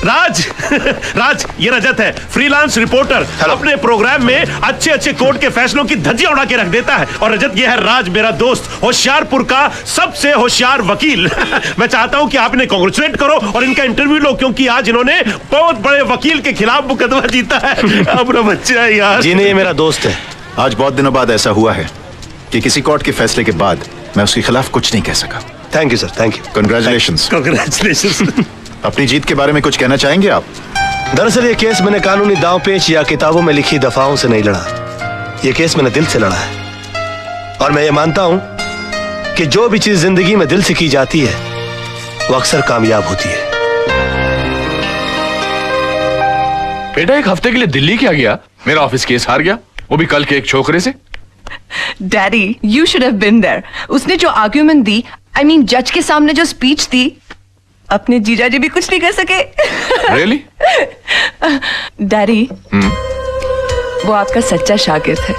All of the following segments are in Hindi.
राज राज, ये रजत है, फ्रीलांस रिपोर्टर। अपने प्रोग्राम में अच्छे अच्छे कोर्ट के फैसलों की धज्जियां उड़ा के रख देता है। और रजत, ये है राज, मेरा दोस्त, होशियारपुर का सबसे होशियार वकील। मैं चाहता हूं कि आप इन्हें कांग्रेचुलेट करो और इनका इंटरव्यू लो, क्योंकि आज इन्होंने बहुत बड़े वकील के खिलाफ मुकदमा जीता है। अपना बच्चा है यार। जी नहीं, ये मेरा दोस्त है। आज बहुत दिनों बाद ऐसा हुआ है कि किसी कोर्ट के फैसले के बाद मैं उसके खिलाफ कुछ नहीं कह सका। Thank you sir, thank you. Congratulations. Congratulations. अपनी जीत के बारे में कुछ कहना चाहेंगे आप? दरअसल ये केस मैंने कानूनी दांव पेच या किताबों में लिखी दफाओं से नहीं लड़ा। ये केस मैंने दिल से लड़ा है। और मैं ये मानता हूं कि जो भी चीज जिंदगी में दिल से की जाती है वो अक्सर कामयाब होती है। बेटा, एक हफ्ते के लिए दिल्ली क्या गया? मेरा ऑफिस केस हार गया, वो भी कल के एक छोकरे से। Daddy, you should have been there. उसने जो आर्ग्यूमेंट दी, I mean, जज के सामने जो स्पीच दी, अपने जीजा जी भी कुछ नहीं कर सके। Really? डैडी, वो आपका सच्चा शागिर्द है।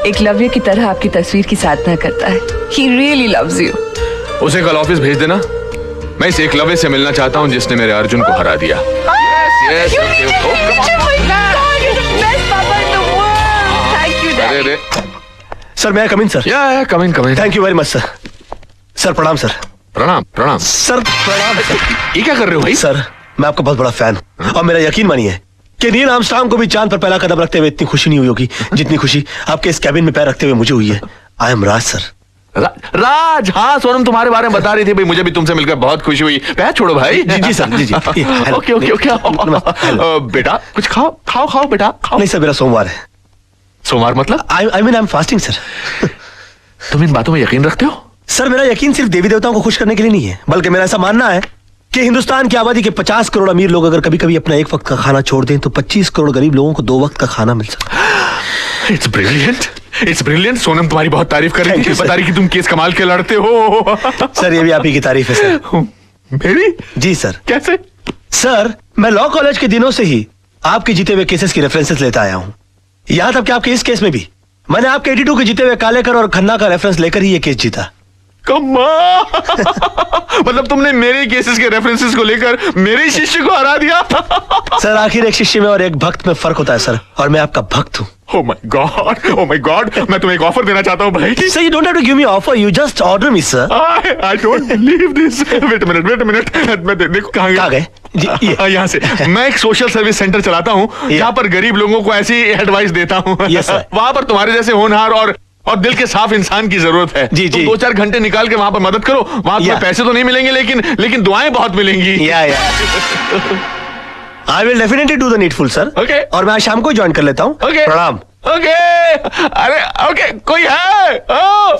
एक लव्य की तरह आपकी तस्वीर की साधना करता है। He really loves you. उसे कल ऑफिस भेज देना। मैं इस एकलव्य से मिलना चाहता हूँ जिसने मेरे अर्जुन को हरा दिया। Yes, You need to meet him. Oh my God, you're the best papa in the world. Thank you, Daddy. अरे सर, मैं कम इन सर? या come in. Thank you very much sir. Sir प्रणाम सर। प्रणाम प्रणाम सर, प्रणाम सर। ये क्या कर रहे हो भाई? सर, मैं आपका बहुत बड़ा फैन हूं और मेरा यकीन मानिए कि नील आर्मस्ट्रांग को भी चांद पर पहला कदम रखते हुए इतनी खुशी नहीं हुई होगी जितनी खुशी आपके इस कैबिन में पैर रखते हुए मुझे हुई है। I am Raj sir. राज, हाँ सोनम तुम्हारे बारे में बता रही थी भाई, मुझे भी तुमसे मिलकर बहुत खुशी हुई। पैर छोड़ो भाई। जी सर, जी। Okay okay okay. बेटा कुछ खाओ खाओ खाओ बेटा खाओ। नहीं सर, मेरा सोमवार है। सोमवार मतलब? I mean I am fasting sir. तुम इन बातों में यकीन रखते हो? सर, मेरा यकीन सिर्फ देवी देवताओं को खुश करने के लिए नहीं है, बल्कि मेरा ऐसा मानना है कि हिंदुस्तान की आबादी के 50 करोड़ अमीर लोग अगर कभी कभी अपना एक वक्त का खाना छोड़ दें तो 25 करोड़ गरीब लोगों को 2 वक्त का खाना मिल सकता है। It's brilliant, it's brilliant. Sonam तुम्हारी बहुत तारीफ कर रही थी, बता रही कि तुम केस कमाल के लड़ते हो। सर, ये भी आप ही की तारीफ है सर। मेरी? जी सर। कैसे? सर, मैं लॉ कॉलेज के दिनों से ही आपके जीते हुए केसेस की रेफरेंसेस लेता आया हूँ। यहां तक कि आपके इस केस में भी मैंने आपके 82 के जीते हुए कालेकर और खन्ना का रेफरेंस लेकर ही ये केस जीता। मतलब तुमने मेरे केसेस के रेफरेंसेस को लेकर मेरे शिष्य को हरा दिया। सर, आखिर एक शिष्य में और एक भक्त में फर्क होता है सर, और मैं आपका भक्त हूँ। Oh my God, oh my God, मैं तुम्हें एक ऑफर देना चाहता हूँ भाई। Sir, you don't have to give me offer, you just order me, sir. I don't believe this. Wait a minute. मैं देखो कहाँ गए? यहाँ से। मैं एक सोशल सर्विस सेंटर चलाता हूँ जहाँ पर गरीब लोगों को ऐसी एडवाइस देता हूँ। Yes, sir. वहाँ पर तुम्हारे जैसे होनहार और दिल के साफ इंसान की जरूरत है। जी। 2-4 घंटे निकाल के वहाँ पर मदद करो। वहाँ तुम्हें पैसे तो नहीं मिलेंगे, लेकिन दुआएं बहुत मिलेंगी। I will definitely do the needful, sir. Okay. और मैं आज शाम को ज्वाइन कर लेता हूँ। Okay. प्रणाम। Okay. अरे okay, कोई है?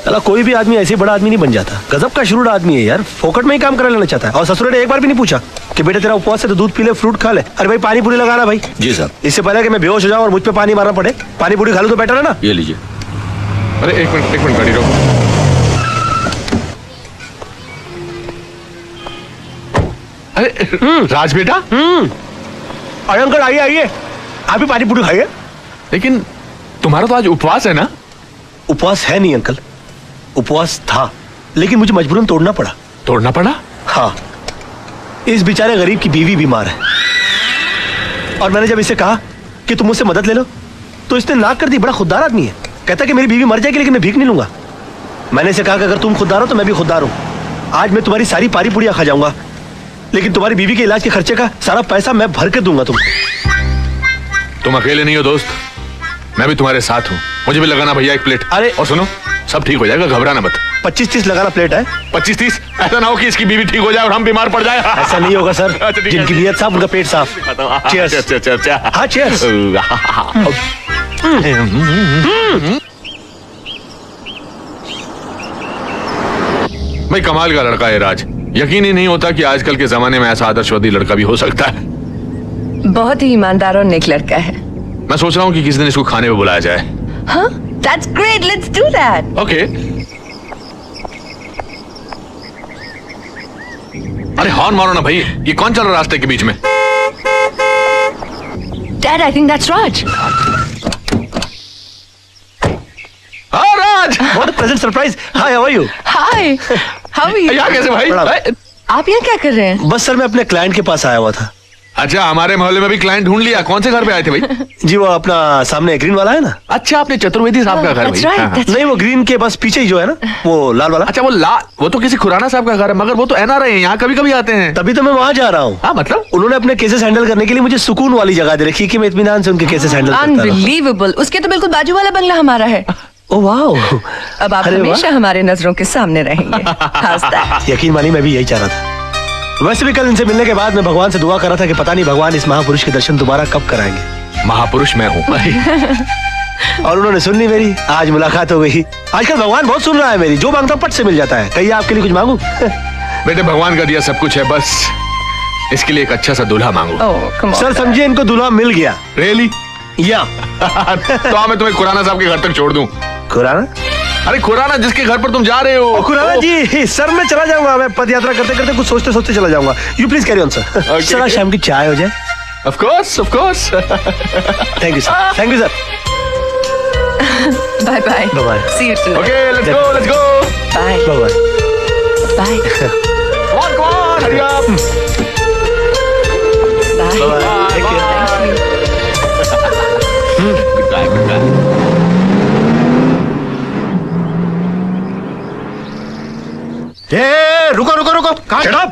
चला, कोई भी आदमी ऐसे बड़ा आदमी नहीं बन जाता। गजब का शुरू आदमी है यार, फोकट में ही काम करा लेना चाहता है। और ससुर ने एक बार भी नहीं पूछा कि बेटा तेरा उपवास है तो दूध पी ले, फ्रूट खा ले। अरे भाई, पानी पूरी लगाना भाई। जी सर। इससे पहले कि मैं बेहोश हो जाऊं और मुझ पे पानी मारना पड़े, पानी पूरी खा लूं तो बेटर है ना। ये लीजिए। अरे एक मिनट गाड़ी रोको। अरे राज बेटा। अरे अंकल, आइए, आप भी पानी पूरी खाइए। लेकिन तुम्हारा तो आज उपवास है ना? उपवास है नहीं अंकल, उपवास था, लेकिन मुझे मजबूरन तोड़ना पड़ा। तोड़ना पड़ा? हाँ, इस बेचारे गरीब की बीवी बीमार है और मैंने जब इसे कहा कि तुम मुझसे मदद ले लो तो इसने नाक कर दी। बड़ा खुददार आदमी है। कहता कि मेरी बीवी मर जाएगी लेकिन मैं भीख नहीं लूंगा। मैंने इसे कहा कि अगर तुम खुददार हो तो मैं भी खुददार हूं। आज मैं तुम्हारी सारी पारी पुड़िया खा जाऊंगा, लेकिन तुम्हारी बीवी के इलाज के खर्चे का सारा पैसा मैं भर के दूंगा तुमको। तुम अकेले नहीं हो दोस्त, मैं भी तुम्हारे साथ हूँ। मुझे भी लगाना भैया एक प्लेट। अरे और सुनो, सब ठीक हो जाएगा, घबराना मत। 25-30 लगाना प्लेट है। 25-30? ऐसा ना हो कि इसकी बीवी ठीक हो जाए और हम बीमार पड़ जाए। ऐसा नहीं होगा सर। जिनकी नीयत साफ उनका पेट साफ। चीयर्स। अच्छा। हाँ, चीयर्स। भाई कमाल का लड़का है राज। यकीन ही नहीं होता कि आजकल के जमाने में ऐसा आदर्शवादी लड़का भी हो सकता है। बहुत ही ईमानदार और नेक लड़का है। मैं सोच रहा हूँ कि किसी दिन इसको खाने पे बुलाया जाए। हाँ, that's great, let's do that. Okay. अरे हॉर्न मारो ना भाई, ये कौन चल रहा है रास्ते के बीच में? Dad, I think that's Raj. हाँ राज। What a pleasant surprise. Hi, how are you? Hi, how are you? यहाँ कैसे भाई? आप यहाँ क्या कर रहे हैं? बस सर, मैं अपने क्लाइंट के पास आया हुआ था। अच्छा, हमारे मोहल्ले में भी क्लाइंट ढूंढ लिया। कौन से घर पे आए थे भाई? जी वो अपना सामने ग्रीन वाला है ना। अच्छा, आपने चतुर्वेदी साहब का घर That's भाई? right, हाँ, हाँ। that's नहीं वो ग्रीन के बस पीछे ही जो है ना, वो लाल वाला। अच्छा, वो तो किसी खुराना साहब का घर है, मगर वो तो एनआरआई है, यहाँ कभी कभी आते हैं। तभी तो मैं वहां जा रहा हूँ। हाँ, मतलब उन्होंने अपने केसेस हैंडल करने के लिए मुझे सुकून वाली जगह दे रखी है कि मैं इत्मीनान से उनके केसेस हैंडल करता रहूं। अनबिलीवेबल। उसके तो बिल्कुल बाजू वाला बंगला हमारा है। Oh wow. अब आप अरे वाह। हमेशा हमारे नजरों के सामने रहेंगे। How's that? यकीन मानिए मैं भी यही चाह रहा था। वैसे भी कल इनसे मिलने के बाद मैं भगवान से दुआ कर रहा था कि पता नहीं भगवान इस महापुरुष के दर्शन दोबारा कब कराएंगे। महापुरुष मैं हूँ। और उन्होंने सुन ली मेरी। आज मुलाकात हो गई। आजकल भगवान बहुत सुन रहा है मेरी, जो मांगता हूं पट से मिल जाता है। कहिए आपके लिए कुछ मांगू? बेटे, भगवान का दिया सब कुछ है, बस इसके लिए एक अच्छा सा दूल्हा मांगो। Oh, come on. सर समझिए इनको दूल्हा मिल गया। रियली? या तो मैं तुम्हें खुराना साहब के घर तक छोड़ दूं। खुराना? अरे खुराना, जिसके घर पर तुम जा रहे हो। खुराना जी, सर मैं चला जाऊंगा। मैं पद यात्रा करते करते कुछ सोचते सोचते चला जाऊंगा। You please carry on sir. Sir आज शाम की चाय हो जाए। Of course, of course. Thank you sir. Thank you sir. Bye bye. Bye-bye. See you tonight. Okay, let's go, let's go. Bye. Bye bye. Bye. Come on, hurry up. Bye. Bye-bye. Take care. Thank you. ए, रुको रुको रुको। Shut up!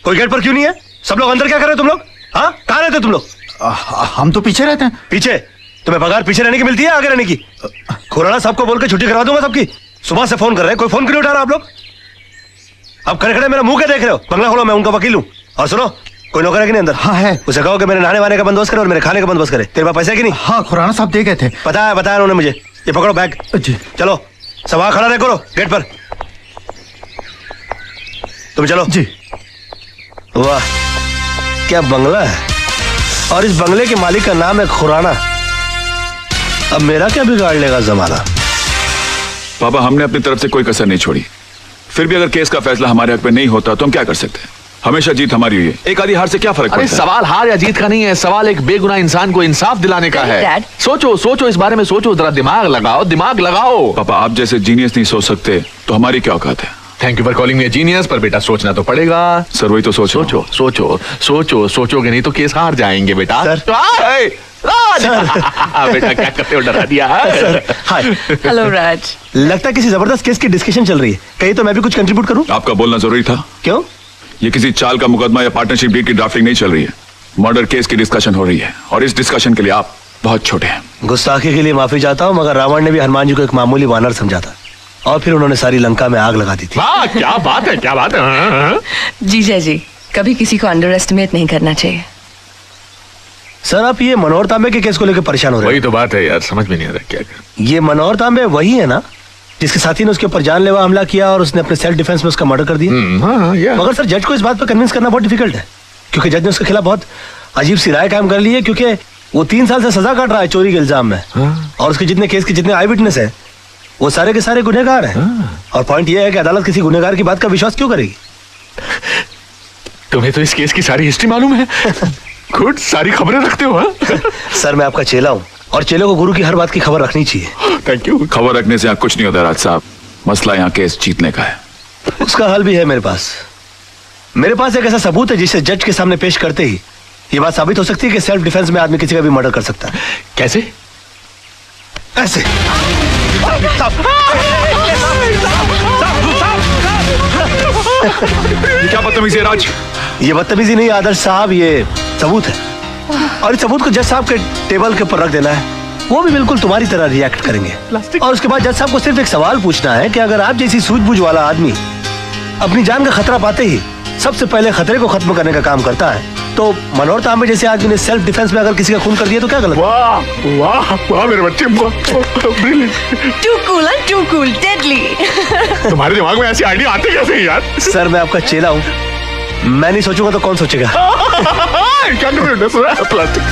कोई गेट पर क्यों नहीं है? सब लोग अंदर क्या कर रहे हो तुम लोग? हाँ, कहाँ रहते हो तुम लोग? हम तो पीछे रहते हैं। पीछे? तुम्हें पगार पीछे रहने की मिलती है आगे रहने की? खुराना साहब को बोल के छुट्टी करा दूंगा सबकी। सुबह से फोन कर रहे हैं, कोई फोन क्यों नहीं उठा रहा आप लोग? अब खड़े खड़े मेरा मुंह क्या देख रहे हो? बंगला खोलो, मैं उनका वकील हूँ। और सुनो, कोई नौकर है कि नहीं अंदर? हाँ है। उसे कहो कि मेरे नहाने वाने का बंदोबस्त करे और मेरे खाने का बंदोबस्त करे। तेरे पास पैसे है कि नहीं? हाँ, खुराना साहब दे गए थे। बताया उन्होंने मुझे। ये पकड़ो बैग। जी। चलो सब वहां खड़ा रहे करो गेट पर। तुम चलो जी। वाह क्या बंगला है, और इस बंगले के मालिक का नाम है खुराना। अब मेरा क्या बिगाड़ लेगा जमाना? पापा, हमने अपनी तरफ से कोई कसर नहीं छोड़ी। फिर भी अगर केस का फैसला हमारे हक में नहीं होता तो हम क्या कर सकते हैं? हमेशा जीत हमारी हुई है, एक आधी हार से क्या फर्क अरे पड़ता है? सवाल हार या जीत का नहीं है, सवाल एक बेगुनाह इंसान को इंसाफ दिलाने का है। Dad. सोचो सोचो, इस बारे में सोचो, जरा दिमाग लगाओ, दिमाग लगाओ। पापा, आप जैसे जीनियस नहीं सोच सकते तो हमारी क्या औकात है? Thank you for calling me genius, पर बेटा सोचना तो पड़ेगा। सर वही तो सोचो। सोचो सोचो सोचो, सोचोगे नहीं तो केस हार जाएंगे बेटा। सर। आए, राज। बेटा क्या करते हो, डरा दिया है। हाय। Hello, Raj. लगता है किसी जबरदस्त केस की डिस्कशन चल रही है। कहीं तो मैं भी कुछ कंट्रीब्यूट करूं? आपका बोलना जरूरी था। क्यों? ये किसी चाल का मुकदमा या पार्टनरशिप डील की ड्राफ्टिंग नहीं चल रही है, मर्डर केस की डिस्कशन हो रही है, और इस डिस्कशन के लिए आप बहुत छोटे हैं। गुस्ताखी के लिए माफी चाहता हूं, मगर रावण ने भी हनुमान जी को एक मामूली वानर समझा था, और फिर उन्होंने सारी लंका में आग लगा दी थी। वाह, क्या बात है, क्या बात है। हाँ। जीजा जी, कभी किसी को अंडर एस्टिमेट नहीं करना चाहिए। सर आप ये मनोहर तांबे के केस को लेकर परेशान हो रहे वही हैं? तो बात है यार, समझ में नहीं आ रहा क्या कर। ये मनोहर तांबे वही है ना जिसके साथी ने उसके ऊपर जानलेवा हमला किया और उसने अपने सेल्फ डिफेंस में उसका मर्डर कर दिया? हाँ, या। मगर सर जज को इस बात पर कन्विंस करना बहुत डिफिकल्ट है, क्योंकि जज ने उसके खिलाफ बहुत अजीब सी राय कायम कर ली है, क्योंकि वो 3 साल से सजा काट रहा है चोरी के इल्जाम में। और उसके जितने केस के जितने आई विटनेस है वो सारे के सारे गुनहगार हैं। और पॉइंट ये है कि अदालत किसी गुनहगार की बात का विश्वास क्यों करेगी? तुम्हें तो इस केस की सारी हिस्ट्री मालूम है। गुड, सारी खबरें रखते हो। हाँ? सर मैं आपका चेला हूँ, और चेले को गुरु की हर बात की खबर रखनी चाहिए। Thank you. खबर रखने से यहाँ कुछ नहीं होता राज साहब, मसला यहाँ केस जीतने का है। उसका हल भी है मेरे पास। मेरे पास एक ऐसा सबूत है जिसे जज के सामने पेश करते ही ये बात साबित हो सकती है कि सेल्फ डिफेंस में आदमी किसी का भी मर्डर कर सकता है। कैसे? ऐसे। ये क्या बदतमीजी है राज? ये बदतमीजी नहीं आदर्श साहब, ये सबूत है, और इस सबूत को जज साहब के टेबल के ऊपर रख देना है। वो भी बिल्कुल तुम्हारी तरह रिएक्ट करेंगे, और उसके बाद जज साहब को सिर्फ एक सवाल पूछना है कि अगर आप जैसी सूझबूझ वाला आदमी अपनी जान का खतरा पाते ही सबसे पहले खतरे को खत्म करने का काम करता है, तो मनोहर तांबे जैसे आदमी ने सेल्फ डिफेंस में अगर किसी का खून कर दिया तो क्या गलत? वाह वाह वाह मेरे बच्चे, Too cool, huh? Too cool, deadly. तुम्हारे दिमाग में ऐसी आइडिया आते कैसे हैं यार? सर मैं आपका चेला हूँ, मैं नहीं सोचूंगा तो कौन सोचेगा? क्या कर रहे हो? प्लास्टिक।